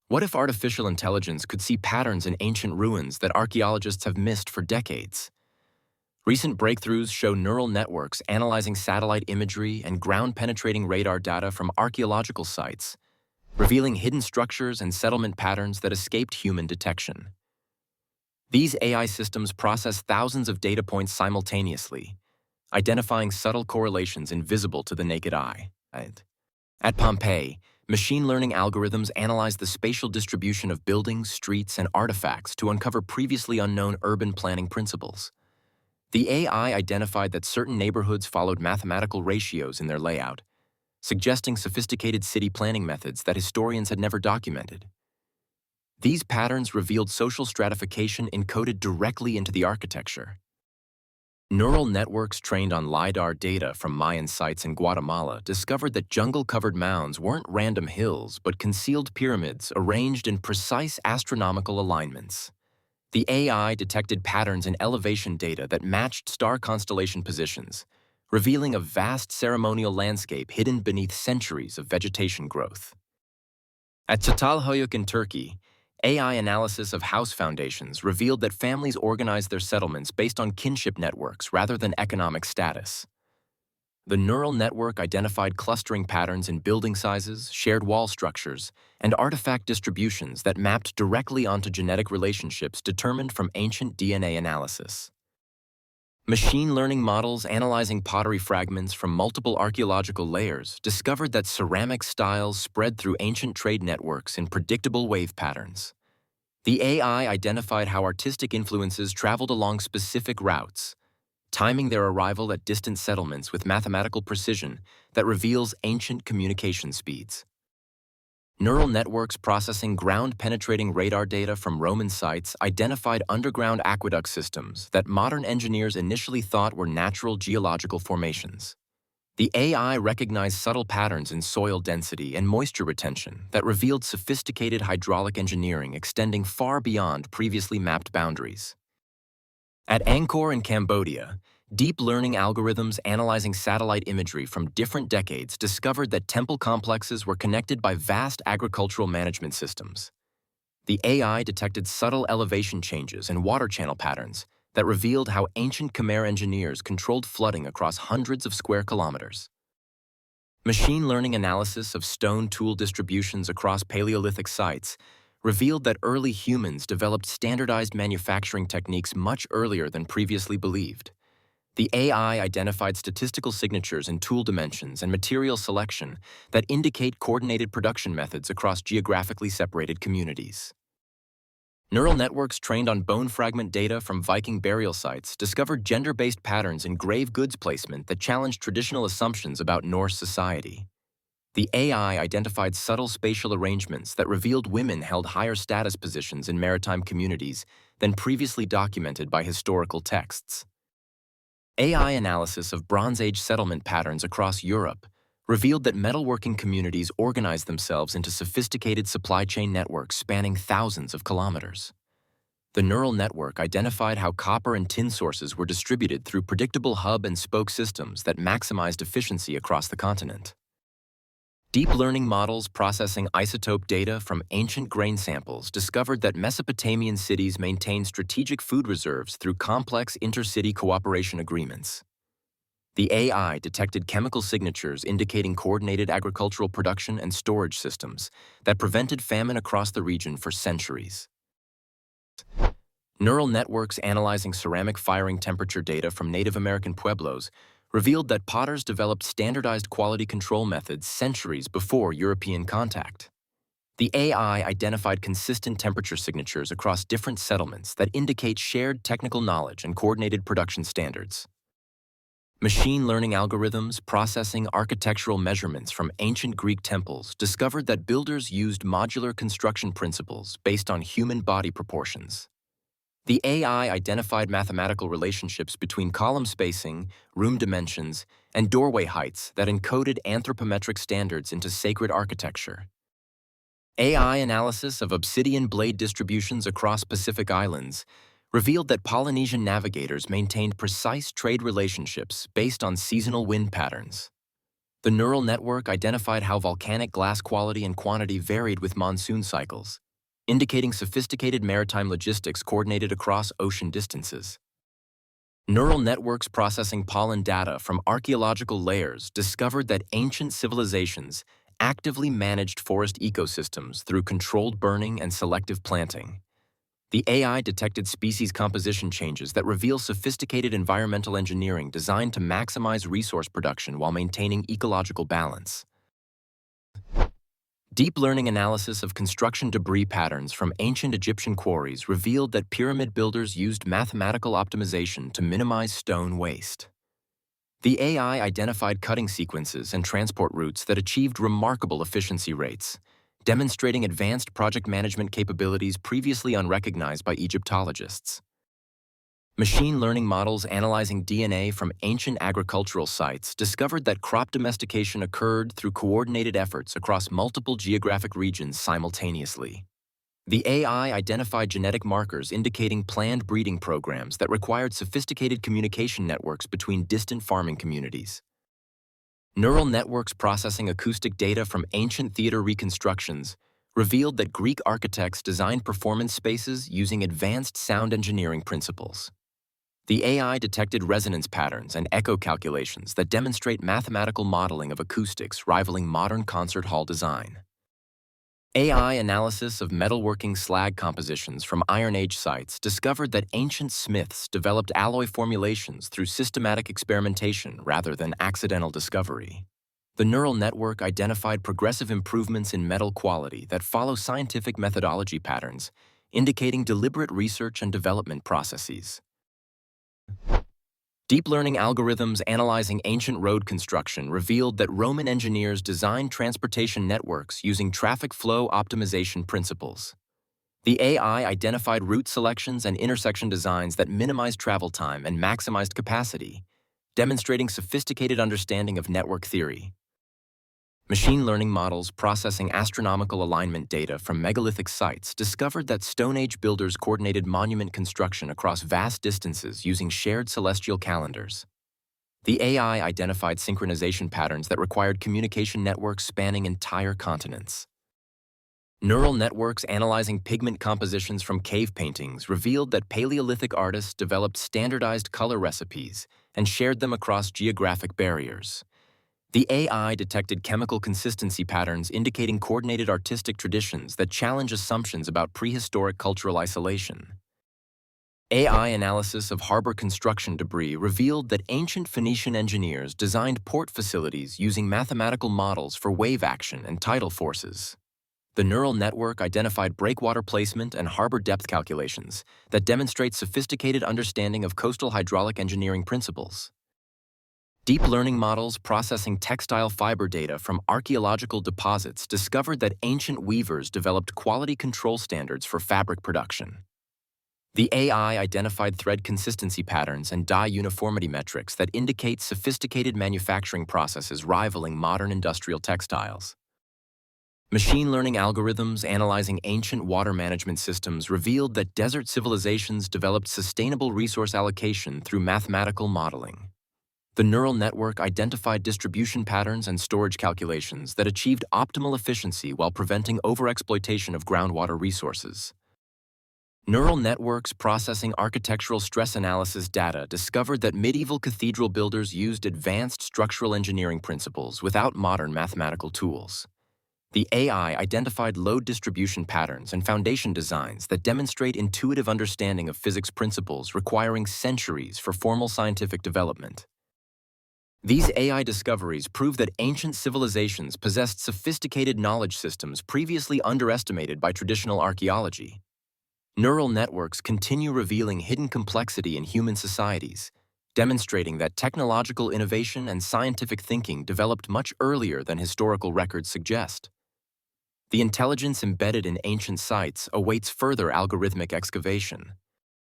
What if artificial intelligence could see patterns in ancient ruins that archaeologists have missed for decades? Recent breakthroughs show neural networks analyzing satellite imagery and ground-penetrating radar data from archaeological sites, revealing hidden structures and settlement patterns that escaped human detection. These AI systems process thousands of data points simultaneously, identifying subtle correlations invisible to the naked eye. At Pompeii, machine learning algorithms analyze the spatial distribution of buildings, streets, and artifacts to uncover previously unknown urban planning principles. The AI identified that certain neighborhoods followed mathematical ratios in their layout, suggesting sophisticated city planning methods that historians had never documented. These patterns revealed social stratification encoded directly into the architecture. Neural networks trained on LiDAR data from Mayan sites in Guatemala discovered that jungle-covered mounds weren't random hills but concealed pyramids arranged in precise astronomical alignments. The AI detected patterns in elevation data that matched star constellation positions, revealing a vast ceremonial landscape hidden beneath centuries of vegetation growth. At Çatalhöyük in Turkey, AI analysis of house foundations revealed that families organized their settlements based on kinship networks rather than economic status. The neural network identified clustering patterns in building sizes, shared wall structures, and artifact distributions that mapped directly onto genetic relationships determined from ancient DNA analysis. Machine learning models analyzing pottery fragments from multiple archaeological layers discovered that ceramic styles spread through ancient trade networks in predictable wave patterns. The AI identified how artistic influences traveled along specific routes, timing their arrival at distant settlements with mathematical precision that reveals ancient communication speeds. Neural networks processing ground-penetrating radar data from Roman sites identified underground aqueduct systems that modern engineers initially thought were natural geological formations. The AI recognized subtle patterns in soil density and moisture retention that revealed sophisticated hydraulic engineering extending far beyond previously mapped boundaries. At Angkor in Cambodia, deep learning algorithms analyzing satellite imagery from different decades discovered that temple complexes were connected by vast agricultural management systems. The AI detected subtle elevation changes and water channel patterns that revealed how ancient Khmer engineers controlled flooding across hundreds of square kilometers. Machine learning analysis of stone tool distributions across Paleolithic sites revealed that early humans developed standardized manufacturing techniques much earlier than previously believed. The AI identified statistical signatures in tool dimensions and material selection that indicate coordinated production methods across geographically separated communities. Neural networks trained on bone fragment data from Viking burial sites discovered gender-based patterns in grave goods placement that challenged traditional assumptions about Norse society. The AI identified subtle spatial arrangements that revealed women held higher status positions in maritime communities than previously documented by historical texts. AI analysis of Bronze Age settlement patterns across Europe revealed that metalworking communities organized themselves into sophisticated supply chain networks spanning thousands of kilometers. The neural network identified how copper and tin sources were distributed through predictable hub and spoke systems that maximized efficiency across the continent. Deep learning models processing isotope data from ancient grain samples discovered that Mesopotamian cities maintained strategic food reserves through complex intercity cooperation agreements. The AI detected chemical signatures indicating coordinated agricultural production and storage systems that prevented famine across the region for centuries. Neural networks analyzing ceramic firing temperature data from Native American pueblos revealed that potters developed standardized quality control methods centuries before European contact. The AI identified consistent temperature signatures across different settlements that indicate shared technical knowledge and coordinated production standards. Machine learning algorithms processing architectural measurements from ancient Greek temples discovered that builders used modular construction principles based on human body proportions. The AI identified mathematical relationships between column spacing, room dimensions, and doorway heights that encoded anthropometric standards into sacred architecture. AI analysis of obsidian blade distributions across Pacific islands revealed that Polynesian navigators maintained precise trade relationships based on seasonal wind patterns. The neural network identified how volcanic glass quality and quantity varied with monsoon cycles, indicating sophisticated maritime logistics coordinated across ocean distances. Neural networks processing pollen data from archaeological layers discovered that ancient civilizations actively managed forest ecosystems through controlled burning and selective planting. The AI detected species composition changes that reveal sophisticated environmental engineering designed to maximize resource production while maintaining ecological balance. Deep learning analysis of construction debris patterns from ancient Egyptian quarries revealed that pyramid builders used mathematical optimization to minimize stone waste. The AI identified cutting sequences and transport routes that achieved remarkable efficiency rates, demonstrating advanced project management capabilities previously unrecognized by Egyptologists. Machine learning models analyzing DNA from ancient agricultural sites discovered that crop domestication occurred through coordinated efforts across multiple geographic regions simultaneously. The AI identified genetic markers indicating planned breeding programs that required sophisticated communication networks between distant farming communities. Neural networks processing acoustic data from ancient theater reconstructions revealed that Greek architects designed performance spaces using advanced sound engineering principles. The AI detected resonance patterns and echo calculations that demonstrate mathematical modeling of acoustics rivaling modern concert hall design. AI analysis of metalworking slag compositions from Iron Age sites discovered that ancient smiths developed alloy formulations through systematic experimentation rather than accidental discovery. The neural network identified progressive improvements in metal quality that follow scientific methodology patterns, indicating deliberate research and development processes. Deep learning algorithms analyzing ancient road construction revealed that Roman engineers designed transportation networks using traffic flow optimization principles. The AI identified route selections and intersection designs that minimized travel time and maximized capacity, demonstrating sophisticated understanding of network theory. Machine learning models processing astronomical alignment data from megalithic sites discovered that Stone Age builders coordinated monument construction across vast distances using shared celestial calendars. The AI identified synchronization patterns that required communication networks spanning entire continents. Neural networks analyzing pigment compositions from cave paintings revealed that Paleolithic artists developed standardized color recipes and shared them across geographic barriers. The AI detected chemical consistency patterns indicating coordinated artistic traditions that challenge assumptions about prehistoric cultural isolation. AI analysis of harbor construction debris revealed that ancient Phoenician engineers designed port facilities using mathematical models for wave action and tidal forces. The neural network identified breakwater placement and harbor depth calculations that demonstrate sophisticated understanding of coastal hydraulic engineering principles. Deep learning models processing textile fiber data from archaeological deposits discovered that ancient weavers developed quality control standards for fabric production. The AI identified thread consistency patterns and dye uniformity metrics that indicate sophisticated manufacturing processes rivaling modern industrial textiles. Machine learning algorithms analyzing ancient water management systems revealed that desert civilizations developed sustainable resource allocation through mathematical modeling. The neural network identified distribution patterns and storage calculations that achieved optimal efficiency while preventing overexploitation of groundwater resources. Neural networks processing architectural stress analysis data discovered that medieval cathedral builders used advanced structural engineering principles without modern mathematical tools. The AI identified load distribution patterns and foundation designs that demonstrate intuitive understanding of physics principles requiring centuries for formal scientific development. These AI discoveries prove that ancient civilizations possessed sophisticated knowledge systems previously underestimated by traditional archaeology. Neural networks continue revealing hidden complexity in human societies, demonstrating that technological innovation and scientific thinking developed much earlier than historical records suggest. The intelligence embedded in ancient sites awaits further algorithmic excavation.